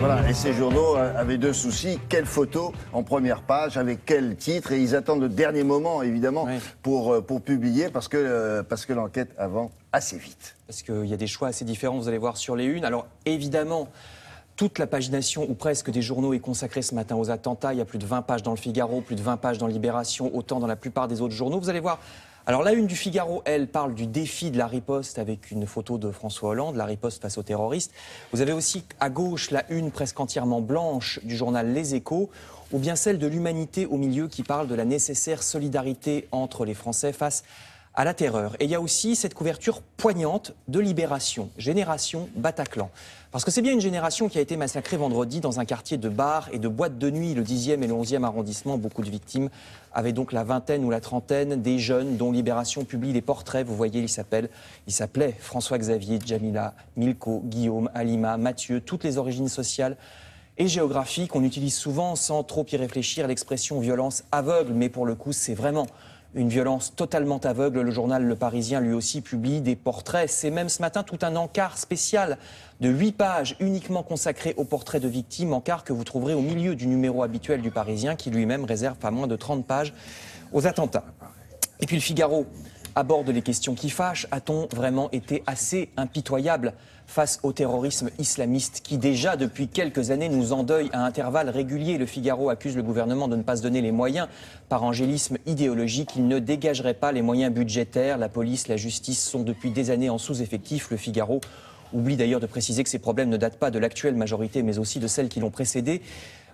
Voilà, et ces journaux avaient deux soucis. Quelle photo en première page, avec quel titre? Et ils attendent le dernier moment, évidemment, Oui. pour publier, parce que l'enquête avance assez vite. Parce qu'il y a des choix assez différents, vous allez voir, sur les unes. Alors, évidemment, toute la pagination, ou presque, des journaux est consacrée ce matin aux attentats. Il y a plus de 20 pages dans le Figaro, plus de 20 pages dans Libération, autant dans la plupart des autres journaux. Vous allez voir. Alors, la une du Figaro, elle, parle du défi de la riposte avec une photo de François Hollande, la riposte face aux terroristes. Vous avez aussi, à gauche, la une presque entièrement blanche du journal Les Échos, ou bien celle de l'Humanité au milieu qui parle de la nécessaire solidarité entre les Français face à la terreur. Et il y a aussi cette couverture poignante de Libération, Génération Bataclan. Parce que c'est bien une génération qui a été massacrée vendredi dans un quartier de bars et de boîtes de nuit, le 10e et le 11e arrondissement. Beaucoup de victimes avaient donc la vingtaine ou la trentaine, des jeunes dont Libération publie les portraits. Vous voyez, il s'appelait François-Xavier, Jamila, Milko, Guillaume, Halima, Mathieu, toutes les origines sociales et géographiques. On utilise souvent, sans trop y réfléchir, l'expression violence aveugle, mais pour le coup, c'est vraiment une violence totalement aveugle. Le journal Le Parisien, lui aussi, publie des portraits. C'est même ce matin tout un encart spécial de 8 pages uniquement consacré aux portraits de victimes. Encart que vous trouverez au milieu du numéro habituel du Parisien, qui lui-même réserve pas moins de 30 pages aux attentats. Et puis le Figaro aborde les questions qui fâchent. A-t-on vraiment été assez impitoyable face au terrorisme islamiste qui déjà depuis quelques années nous endeuille à intervalles réguliers? Le Figaro accuse le gouvernement de ne pas se donner les moyens par angélisme idéologique. Il ne dégagerait pas les moyens budgétaires. La police, la justice sont depuis des années en sous-effectif. Le Figaro oublie d'ailleurs de préciser que ces problèmes ne datent pas de l'actuelle majorité mais aussi de celles qui l'ont précédée.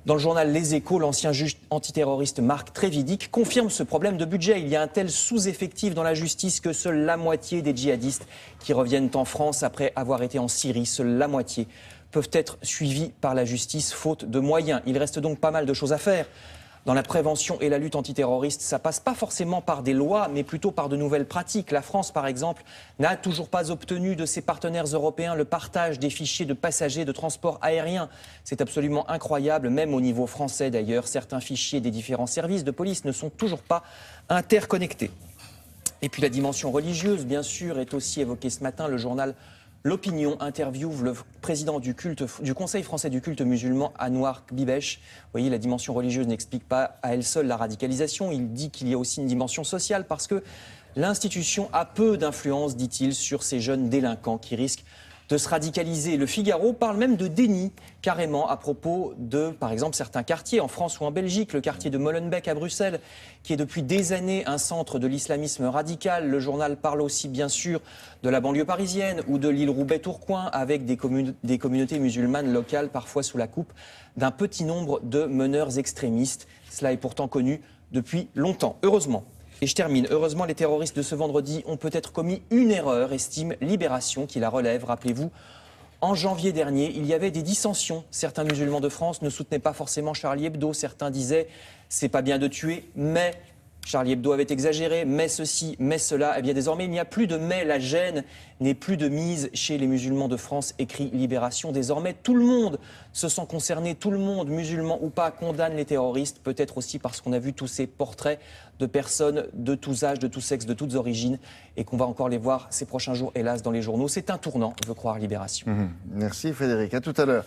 Dans le journal Les Échos, l'ancien juge antiterroriste Marc Trévidic confirme ce problème de budget. Il y a un tel sous-effectif dans la justice que seule la moitié des djihadistes qui reviennent en France après avoir été en Syrie, seule la moitié, peuvent être suivis par la justice faute de moyens. Il reste donc pas mal de choses à faire. Dans la prévention et la lutte antiterroriste, ça passe pas forcément par des lois, mais plutôt par de nouvelles pratiques. La France, par exemple, n'a toujours pas obtenu de ses partenaires européens le partage des fichiers de passagers de transport aérien. C'est absolument incroyable, même au niveau français d'ailleurs. Certains fichiers des différents services de police ne sont toujours pas interconnectés. Et puis la dimension religieuse, bien sûr, est aussi évoquée ce matin. Le journal L'Opinion interviewe le président du Conseil français du culte musulman, Anouar Bibesh. Vous voyez, la dimension religieuse n'explique pas à elle seule la radicalisation. Il dit qu'il y a aussi une dimension sociale parce que l'institution a peu d'influence, dit-il, sur ces jeunes délinquants qui risquent de se radicaliser. Le Figaro parle même de déni, carrément, à propos de, par exemple, certains quartiers en France ou en Belgique. Le quartier de Molenbeek à Bruxelles, qui est depuis des années un centre de l'islamisme radical. Le journal parle aussi, bien sûr, de la banlieue parisienne ou de l'île Roubaix-Tourcoing, avec des communautés musulmanes locales, parfois sous la coupe d'un petit nombre de meneurs extrémistes. Cela est pourtant connu depuis longtemps, heureusement. Et je termine. Heureusement, les terroristes de ce vendredi ont peut-être commis une erreur, estime Libération, qui la relève. Rappelez-vous, en janvier dernier, il y avait des dissensions. Certains musulmans de France ne soutenaient pas forcément Charlie Hebdo. Certains disaient « c'est pas bien de tuer, mais… » Charlie Hebdo avait exagéré, mais ceci, mais cela. Eh bien, désormais, il n'y a plus de mais. La gêne n'est plus de mise chez les musulmans de France, écrit Libération. Désormais, tout le monde se sent concerné, tout le monde, musulman ou pas, condamne les terroristes. Peut-être aussi parce qu'on a vu tous ces portraits de personnes de tous âges, de tous sexes, de toutes origines, et qu'on va encore les voir ces prochains jours, hélas, dans les journaux. C'est un tournant, veut croire Libération. Merci Frédéric, à tout à l'heure.